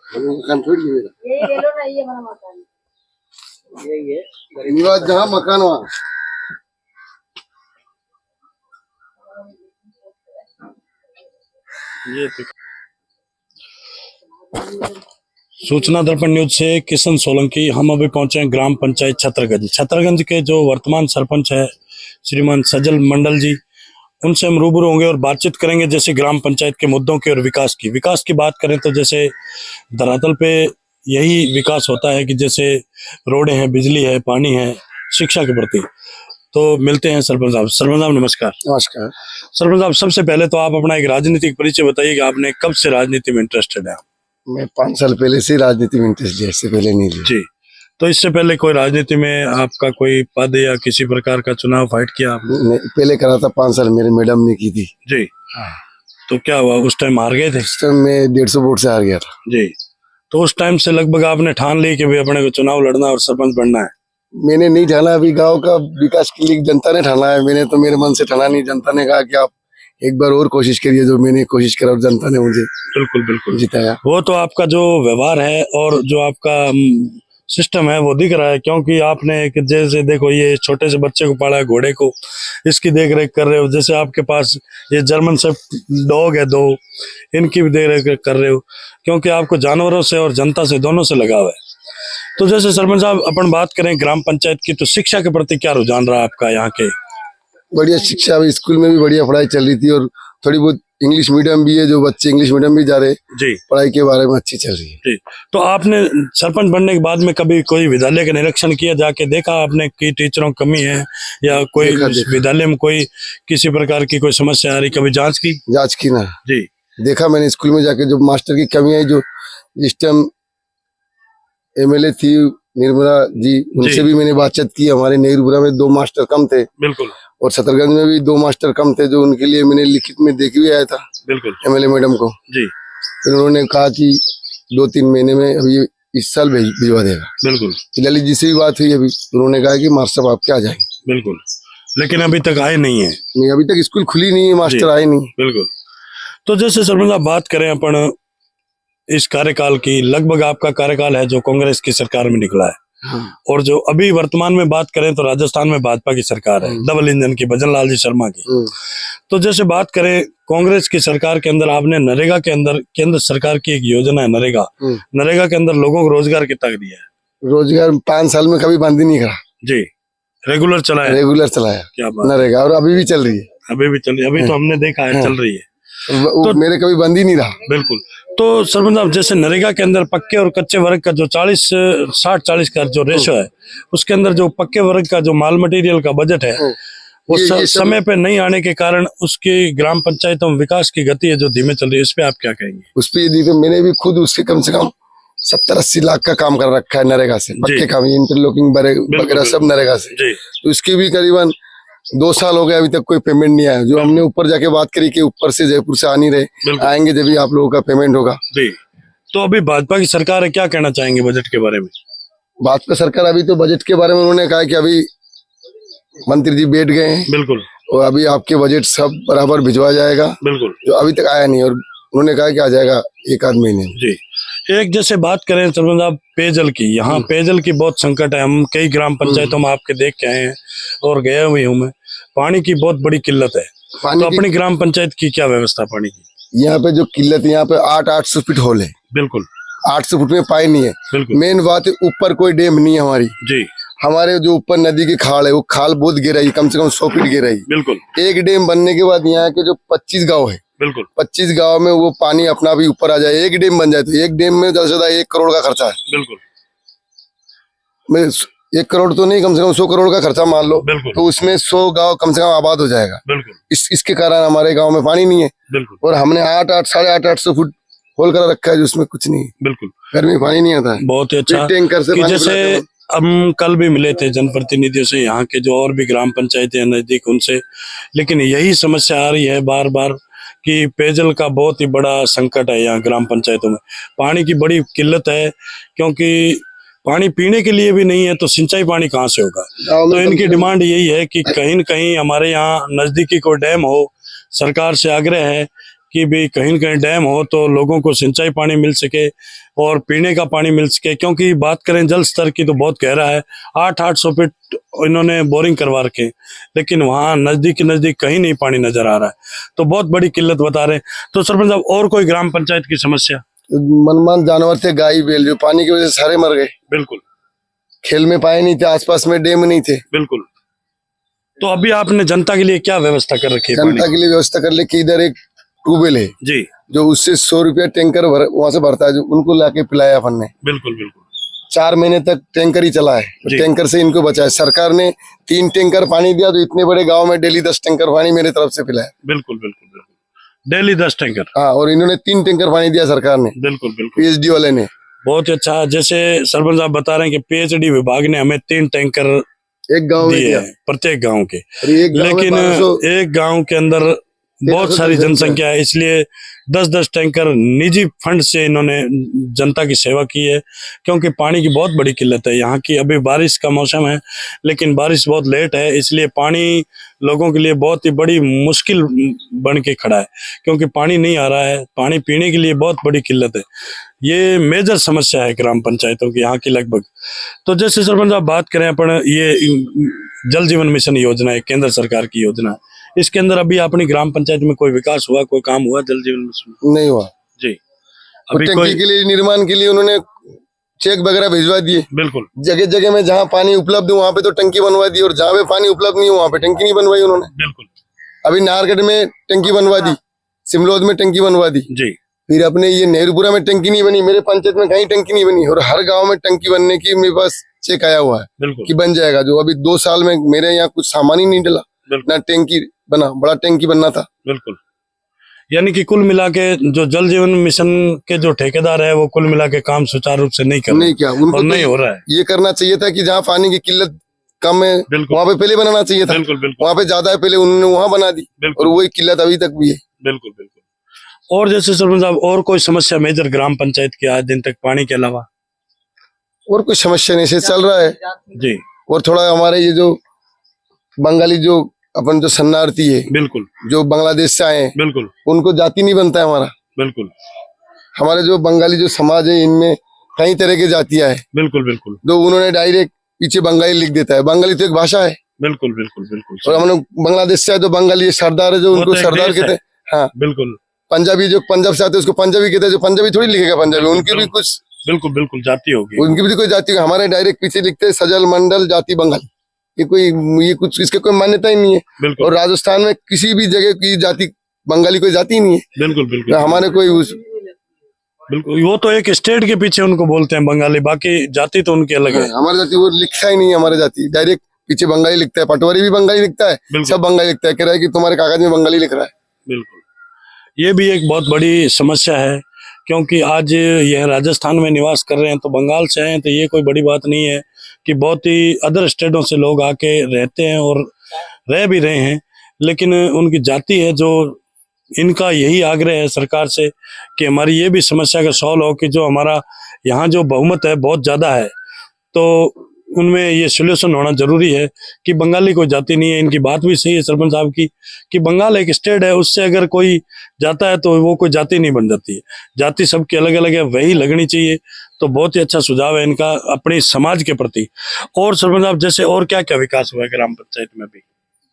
मकान थोड़ी है मेरा, ये लो ना, ये हमारा मकान यही है निवास जहाँ मकान वहाँ। ये सूचना दर्पण न्यूज से किशन सोलंकी। हम अभी पहुंचे हैं ग्राम पंचायत छतरगंज के जो वर्तमान सरपंच है श्रीमान सजल मंडल जी, उनसे हम रूबरू होंगे और बातचीत करेंगे जैसे ग्राम पंचायत के मुद्दों की और विकास की बात करें तो जैसे धरातल पे यही विकास होता है कि जैसे रोडें हैं, बिजली है, पानी है, शिक्षा के प्रति। तो मिलते हैं सरपंच साहब। सरपंच साहब नमस्कार। नमस्कार। सरपंच साहब सबसे पहले तो आप अपना एक राजनीतिक परिचय बताइए कि आपने कब से राजनीति में इंटरेस्टेड है? मैं 5 साल पहले से राजनीति में इंटरेस्ट लिया, इससे पहले नहीं लिया। जी, तो इससे पहले कोई राजनीति में आपका कोई पद या किसी प्रकार का चुनाव फाइट किया आपने? पहले करा था 5 साल, मेरे मैडम ने की थी। जी तो क्या हुआ, उस टाइम हार गए थे? उस टाइम मैं 150 वोट से हार गया था। जी, तो उस टाइम से लगभग आपने ठान ली कि भाई अपने को चुनाव लड़ना और सरपंच बनना है? मैंने नहीं ठाना, अभी गांव का विकास के लिए जनता ने ठाना है, मैंने तो मेरे मन से ठाना नहीं। जनता ने कहा कि आप एक बार और कोशिश करिए, जो मैंने कोशिश करा और जनता ने मुझे बिल्कुल जिताया। वो तो आपका जो व्यवहार है और जो आपका सिस्टम है वो दिख रहा है, क्योंकि आपने एक जैसे देखो ये छोटे से बच्चे को पाला है, घोड़े को, इसकी देख रेख कर रहे हो। जैसे आपके पास ये जर्मन शेफर्ड डॉग है 2, इनकी भी देख रेख कर रहे हो, क्योंकि आपको जानवरों से और जनता से दोनों से लगाव है। तो जैसे सरपंच साहब अपन बात करें ग्राम पंचायत की, तो शिक्षा के प्रति क्या रुझान रहा आपका यहाँ के? बढ़िया शिक्षा, अभी स्कूल में भी बढ़िया पढ़ाई चल रही थी और थोड़ी बहुत इंग्लिश मीडियम भी है, जो बच्चे इंग्लिश मीडियम भी जा रहे जी, पढ़ाई के बारे में अच्छी चल रही है। जी, तो आपने सरपंच बनने के बाद में कभी कोई विद्यालय का निरीक्षण किया, जाके देखा आपने कि टीचरों की कमी है या कोई विद्यालय में कोई किसी प्रकार की कोई समस्या आ रही, कभी जांच की ना? जी, देखा मैंने स्कूल में जाके, जो मास्टर की कमी है, जो जिस टाइम एमएलए थी निर्मला जी, उनसे भी मैंने बातचीत की। हमारे नेहरूपुरा में 2 मास्टर कम थे, बिल्कुल, और छतरगंज में भी 2 मास्टर कम थे, जो उनके लिए मैंने लिखित में देख भी आया था, बिल्कुल, एमएलए मैडम को जी। फिर उन्होंने कहा कि 2-3 महीने में, अभी इस साल भिजवा देगा। बिल्कुल, ललित जी से भी बात हुई, अभी उन्होंने कहा कि मास्टर साहब आपके आ जाएंगे। बिल्कुल, लेकिन अभी तक आए नहीं है। नहीं, अभी तक स्कूल खुली नहीं है, मास्टर आए नहीं। बिल्कुल। तो जैसे सरपंच साहब बात करें अपन इस कार्यकाल की, लगभग आपका कार्यकाल है जो कांग्रेस की सरकार में निकला है, और जो अभी वर्तमान में बात करें तो राजस्थान में भाजपा की सरकार है, डबल इंजन की, भजन लाल जी शर्मा की। तो जैसे बात करें कांग्रेस की सरकार के अंदर, आपने नरेगा के अंदर, केंद्र सरकार की एक योजना है नरेगा के अंदर लोगों को रोजगार कितना दिया है? रोजगार 5 साल में कभी बंद ही नहीं करा जी, रेगुलर चलाया। क्या बात, नरेगा, और अभी भी चल रही है। अभी तो हमने देखा है चल रही है, तो मेरे कभी बंद ही नहीं रहा। बिल्कुल। तो सरपंच साहब जैसे नरेगा के अंदर पक्के और कच्चे वर्ग का जो 60-40 का जो रेशो है, उसके अंदर जो पक्के वर्ग का जो माल मटेरियल का बजट है वो समय पे नहीं आने के कारण उसकी ग्राम पंचायतों में विकास की गति है जो धीमे चल रही है, इस पे आप क्या कहेंगे? उस पे मैंने भी खुद उसके कम से कम 70-80 लाख का काम कर रखा है नरेगा से, पक्के काम, इंटरलॉकिंग वगैरह सब नरेगा से। तो इसकी भी करीबन 2 साल हो गए, अभी तक कोई पेमेंट नहीं आया। जो हमने ऊपर जाके बात करी कि ऊपर से जयपुर से आ नहीं रहे, आएंगे जब भी आप लोगों का पेमेंट होगा। जी, तो अभी भाजपा की सरकार है, क्या कहना चाहेंगे बजट के बारे में? भाजपा सरकार अभी तो बजट के बारे में उन्होंने कहा कि अभी मंत्री जी बैठ गए हैं, बिल्कुल, और अभी आपके बजट सब बराबर भिजवा जाएगा, बिल्कुल, जो अभी तक आया नहीं, और उन्होंने कहा कि आ जाएगा 1-8 महीने में। जी, एक जैसे बात करें सरपंच साहब पेयजल की, यहाँ पेयजल की बहुत संकट है। हम कई ग्राम पंचायतों में आपके देख के आए हैं और गया हुई हूँ मैं, पानी की बहुत बड़ी किल्लत है। तो अपनी ग्राम पंचायत की क्या व्यवस्था पानी की? यहाँ पे जो किल्लत है, यहाँ पे 800 फीट होल है, बिल्कुल, 800 फुट में पानी नहीं है। मेन बात है, ऊपर कोई डैम नहीं है हमारी जी। हमारे जो ऊपर नदी की खाल है, वो खाल बहुत गहराई, कम से कम 100 फीट गहराई, बिल्कुल। एक डैम बनने के बाद यहाँ के जो 25 गाँव है, बिल्कुल, 25 गांव में वो पानी अपना भी ऊपर आ जाए। एक डैम बन जाए तो एक डैम में ज्यादा से ज्यादा 1 करोड़ का खर्चा है, बिल्कुल। मैं 1 करोड़ तो नहीं, कम से कम 100 करोड़ का खर्चा मान लो, तो उसमें 100 गांव कम से कम आबाद हो जाएगा, बिल्कुल। इसके कारण हमारे गांव में पानी नहीं है, बिल्कुल, और हमने 800 फुट होल कर रखा है, जिसमें कुछ नहीं, बिल्कुल, गर्मी में पानी नहीं आता है। बहुत ही अच्छा। टैंकर से जैसे हम कल भी मिले थे जनप्रतिनिधियों से, यहाँ के जो और भी ग्राम पंचायतें नजदीक, उनसे, लेकिन यही समस्या आ रही है बार बार कि पेयजल का बहुत ही बड़ा संकट है यहाँ ग्राम पंचायतों में। पानी की बड़ी किल्लत है, क्योंकि पानी पीने के लिए भी नहीं है, तो सिंचाई पानी कहाँ से होगा? तो इनकी डिमांड यही है कि कहीं न कहीं हमारे यहाँ नजदीकी कोई डैम हो। सरकार से आग्रह है कि भी कहीं न कहीं डैम हो तो लोगों को सिंचाई पानी मिल सके और पीने का पानी मिल सके, क्योंकि बात करें जल स्तर की तो बहुत गहरा है। 800 फीट इन्होंने बोरिंग करवा रखे हैं, लेकिन वहाँ नजदीक कहीं नहीं पानी नजर आ रहा है, तो बहुत बड़ी किल्लत बता रहे हैं। तो सरपंच साहब, और कोई ग्राम पंचायत की समस्या? मनमान जानवर थे, गाय बैल, जो पानी की वजह से सारे मर गए। बिल्कुल। खेल में पाए नहीं थे, आसपास में डैम नहीं थे। बिल्कुल। तो अभी आपने जनता के लिए क्या व्यवस्था कर रखी है? जनता के लिए व्यवस्था कर ले कि इधर एक ट्यूबवेल है जी, जो उससे 100 रुपया टैंकर वहां से भरता है, जो उनको लाके पिलाया अपन ने। बिल्कुल बिल्कुल। 4 महीने तक टैंकर ही चला है, जी। टैंकर से इनको बचाया। सरकार ने 3 टैंकर पानी दिया, तो इतने बड़े गांव में डेली 10 टैंकर पानी मेरे तरफ से पिलाया। बिल्कुल बिल्कुल बिल्कुल, डेली 10 टैंकर। हाँ, और इन्होंने 3 टैंकर पानी दिया सरकार ने, बिल्कुल बिल्कुल, पीएचडी वाले ने। बहुत ही अच्छा। जैसे सरपंच साहब बता रहे हैं कि पीएचडी विभाग ने हमें 3 टैंकर एक गांव में दिए दिया, हैं, प्रत्येक गांव के। लेकिन एक गांव के अंदर बहुत सारी जनसंख्या है, इसलिए 10-10 टैंकर निजी फंड से इन्होंने जनता की सेवा की है, क्योंकि पानी की बहुत बड़ी किल्लत है यहाँ की। अभी बारिश का मौसम है, लेकिन बारिश बहुत लेट है, इसलिए पानी लोगों के लिए बहुत ही बड़ी मुश्किल बन के खड़ा है, क्योंकि पानी नहीं आ रहा है। पानी पीने के लिए बहुत बड़ी किल्लत है। ये मेजर समस्या है ग्राम पंचायतों की यहाँ की लगभग। तो जैसे सरपंच साहब बात करें अपन, ये जल जीवन मिशन योजना है, केंद्र सरकार की योजना है। इसके अंदर अभी अपनी ग्राम पंचायत में कोई विकास हुआ, कोई काम हुआ जल जीवन मिशन? नहीं हुआ जी। अभी टंकी के लिए, निर्माण के लिए उन्होंने चेक वगैरह भिजवा दिए। बिल्कुल। जगह जगह में जहाँ पानी उपलब्ध है वहाँ पे तो टंकी बनवा दी, और जहाँ पे पानी उपलब्ध नहीं है वहाँ पे टंकी नहीं बनवाई उन्होंने। बिल्कुल। अभी नाहरगढ़ में टंकी बनवा दी, सिमलोद में टंकी बनवा दी जी। फिर अपने ये नेहरूपुरा में टंकी नहीं बनी, मेरे पंचायत में कहीं टंकी नहीं बनी, और हर गांव में टंकी बनने की मेरे पास चेक आया हुआ है कि बन जाएगा। जो अभी 2 साल में मेरे यहाँ कुछ सामान ही नहीं डला, ना टंकी बना, बड़ा टंकी बनना था। बिल्कुल। यानी कि कुल मिला के जो जल जीवन मिशन के जो ठेकेदार है, वो कुल मिला के काम सुचारू रूप से नहीं कर रहे, उनको नहीं हो रहा है। ये करना चाहिए था कि जहाँ पानी की किल्लत कम है वहाँ पे पहले बनाना चाहिए था। वहाँ पे ज्यादा है, पहले उन्होंने वहाँ बना दी, और वही किल्लत अभी तक भी है। बिल्कुल बिल्कुल। और जैसे सरपंच साहब, और कोई समस्या मेजर ग्राम पंचायत की आज दिन तक पानी के अलावा? और कोई समस्या नहीं से चल रहा है जी। और थोड़ा हमारे ये जो बंगाली जो अपन जो शरणार्थी है, बिल्कुल, जो बांग्लादेश से आए हैं, बिल्कुल, उनको जाति नहीं बनता है हमारा। बिल्कुल। हमारे जो बंगाली जो समाज है, इनमें कई तरह की जातियां हैं। बिल्कुल बिल्कुल। तो उन्होंने डायरेक्ट पीछे बंगाली लिख देता है। बंगाली तो एक भाषा है। बिल्कुल बिल्कुल बिल्कुल। और हम लोग बांग्लादेश से आए तो बंगाली सरदार है, जो उनको सरदार कहते हैं। हाँ, बिल्कुल। पंजाबी जो पंजाब से आते हैं उसको पंजाबी कहते हैं, जो पंजाबी थोड़ी लिखेगा पंजाबी, उनकी भी कुछ बिल्कुल बिल्कुल जाति होगी, उनकी भी कोई जाति। हमारे डायरेक्ट पीछे लिखते हैं सजल मंडल जाति बंगाली। ये कुछ इसके कोई मान्यता ही नहीं है। और राजस्थान में किसी भी जगह की जाति बंगाली कोई जाति नहीं है। बिल्कुल बिल्कुल। हमारे कोई बिल्कुल, वो तो एक स्टेट के पीछे उनको बोलते हैं बंगाली, बाकी जाति तो उनकी अलग है। हमारी जाति वो लिखा ही नहीं है। हमारे जाति डायरेक्ट पीछे बंगाली लिखता है, पटवारी भी बंगाली लिखता है, सब बंगाली लिखता है, कह रहा है कि तुम्हारे कागज में बंगाली लिख रहा है। बिल्कुल, ये भी एक बहुत बड़ी समस्या है, क्योंकि आज यह राजस्थान में निवास कर रहे हैं तो बंगाल से हैं, तो ये कोई बड़ी बात नहीं है कि बहुत ही अदर स्टेटों से लोग आके रहते हैं और रह भी रहे हैं, लेकिन उनकी जाति है जो इनका यही आग्रह है सरकार से कि हमारी ये भी समस्या का सॉल्व हो कि जो हमारा यहाँ जो बहुमत है बहुत ज़्यादा है, तो उनमें ये सोल्यूशन होना जरूरी है कि बंगाली कोई जाति नहीं है। इनकी बात भी सही है सरपंच साहब की कि बंगाल एक स्टेट है, उससे अगर कोई जाता है तो वो कोई जाति नहीं बन जाती है। जाति सबकी अलग अलग है, वही लगनी चाहिए। तो बहुत ही अच्छा सुझाव है इनका अपने समाज के प्रति। और सरपंच साहब, जैसे और क्या क्या विकास हुआ है ग्राम पंचायत में? भी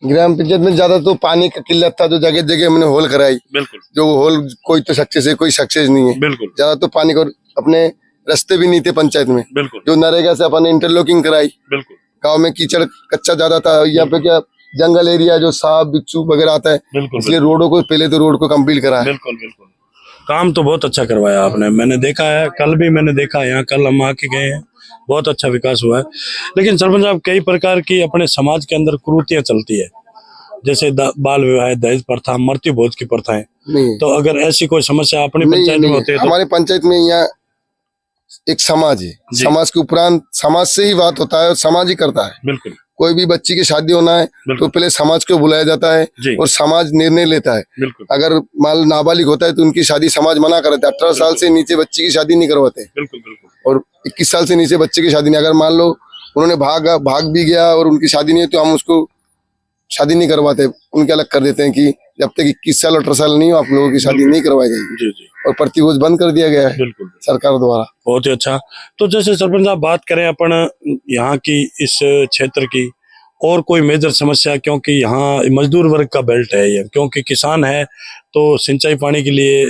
ग्राम पंचायत में ज्यादा तो पानी का किल्लत था, जो जगह जगह हमने होल कराई। बिल्कुल, जो होल कोई तो सक्सेस है, कोई सक्सेस नहीं है। बिल्कुल, ज्यादा तो पानी को अपने रास्ते भी नहीं थे पंचायत में। बिल्कुल, जो नरेगा से अपन इंटरलॉकिंग कराई। बिल्कुल, गाँव में कीचड़ कच्चा ज्यादा था, यहाँ पे क्या जंगल एरिया जो सांप बिच्छू वगैरह आता है, इसलिए रोडों को पहले तो रोड को कम्प्लीट कराया। बिल्कुल बिल्कुल, काम तो बहुत अच्छा करवाया आपने, मैंने देखा है, कल भी मैंने देखा यहाँ, कल हम आके गए हैं, बहुत अच्छा विकास हुआ है। लेकिन सरपंच साहब, कई प्रकार की अपने समाज के अंदर कुरीतियां चलती है, जैसे बाल विवाह, दहेज प्रथा, मृत्यु भोज की प्रथाएं। तो अगर ऐसी कोई समस्या अपनी पंचायत में होती है तो? हमारे पंचायत में यहाँ एक समाज है, समाज के उपरांत समाज से ही बात होता है और समाज ही करता है। बिल्कुल, कोई भी बच्ची की शादी होना है तो पहले समाज को बुलाया जाता है और समाज निर्णय लेता है। बिल्कुल, अगर माल नाबालिग होता है तो उनकी शादी समाज मना करता है। 18 साल से नीचे बच्ची की शादी नहीं करवाते। बिल्कुल बिल्कुल। और 21 साल से नीचे बच्चे की शादी नहीं। अगर मान लो उन्होंने भाग भी गया और उनकी शादी नहीं है तो हम उसको शादी नहीं करवाते, उनके अलग कर देते हैं कि जब तक 21 साल 18 साल नहीं हो आप लोगों की शादी नहीं करवाई जाएगी। जी जी और प्रतिभोज बंद कर दिया गया है बिल्कुल सरकार द्वारा। बहुत ही अच्छा। तो जैसे सरपंच साहब बात करें अपन यहाँ की इस क्षेत्र की और कोई मेजर समस्या, क्योंकि यहाँ मजदूर वर्ग का बेल्ट है ये, क्योंकि किसान है तो सिंचाई पानी के लिए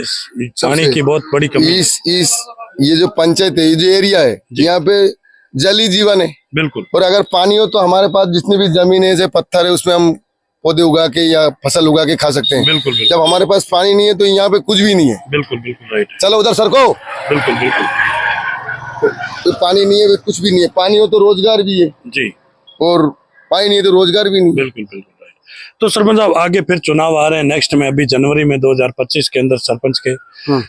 पानी की बहुत बड़ी कमी है। इस ये जो पंचायत है, ये जो एरिया है, यहाँ पे जल ही जीवन है। बिल्कुल। और अगर पानी हो तो हमारे पास जितनी भी जमीन है, जैसे पत्थर है, उसमें हम पौधे उगा के या फसल उगा के खा सकते हैं। बिल्कुल बिल्कुल। जब हमारे पास पानी नहीं है तो यहाँ पे कुछ भी नहीं है। बिल्कुल बिल्कुल राइट। चलो उधर सरको। बिल्कुल बिल्कुल। तो पानी नहीं है, कुछ भी नहीं है। पानी हो तो रोजगार भी है जी, और पानी नहीं है तो रोजगार भी नहीं। बिल्कुल बिल्कुल राइट। तो सरपंच साहब आगे फिर चुनाव आ रहे हैं नेक्स्ट में, अभी जनवरी में 2025 के अंदर सरपंच के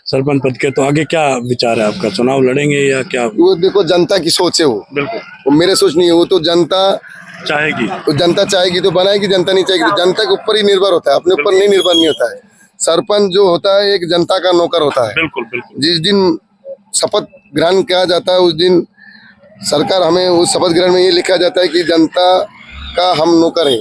सरपंच पद के, तो आगे क्या विचार है आपका? चुनाव लड़ेंगे या क्या? वो देखो जनता की सोच है वो। बिल्कुल। वो मेरे सोच नहीं है, वो तो जनता चाहेगी। तो जनता चाहेगी तो बनाएगी, जनता नहीं चाहेगी तो जनता के ऊपर ही निर्भर होता है, अपने ऊपर नहीं निर्भर नहीं होता है। सरपंच जो होता है एक जनता का नौकर होता है। बिल्कुल बिल्कुल। जिस दिन शपथ ग्रहण किया जाता है उस दिन सरकार हमें उस शपथ ग्रहण में ये लिखा जाता है कि जनता का हम नौकर हैं।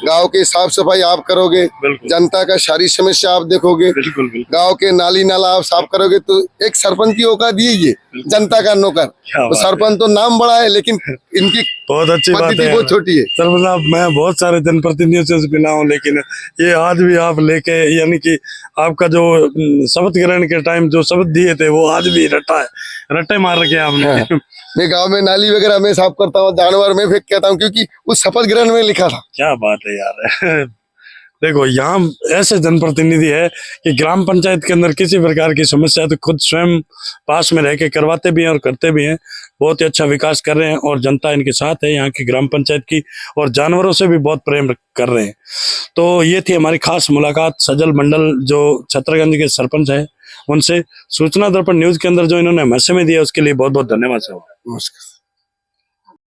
गांव की साफ सफाई आप करोगे, जनता का सारी समस्या आप देखोगे, बिल्कुल बिल्कुल। गांव के नाली नाला आप साफ करोगे, तो एक सरपंच की औकात ये जनता का नौकर। तो सरपंच तो नाम बड़ा है लेकिन इनकी बहुत अच्छी बात है, बहुत छोटी है। सरपंच साहब मैं बहुत सारे जनप्रतिनिधियों से मिला हूँ, लेकिन ये आज भी आप लेके, यानी कि आपका जो शपथ ग्रहण के टाइम जो शपथ दिए थे वो आज भी रट्टे मार रखे आपने। मैं गांव में नाली वगैरह में साफ करता हूँ, जानवर में फेंक कहता हूँ, क्योंकि उस शपथ ग्रहण में लिखा था। क्या बात है यार। देखो यहाँ ऐसे जनप्रतिनिधि है कि ग्राम पंचायत के अंदर किसी प्रकार की समस्या तो खुद स्वयं पास में रह के करवाते भी हैं और करते भी हैं। बहुत ही अच्छा विकास कर रहे हैं और जनता इनके साथ है यहाँ की ग्राम पंचायत की, और जानवरों से भी बहुत प्रेम कर रहे हैं। तो ये थी हमारी खास मुलाकात सजल मंडल जो छतरगंज के सरपंच है उनसे। सूचना दर्पण न्यूज के अंदर जो इन्होंने हमें समय दिया उसके लिए बहुत बहुत धन्यवाद साहब। नमस्कार।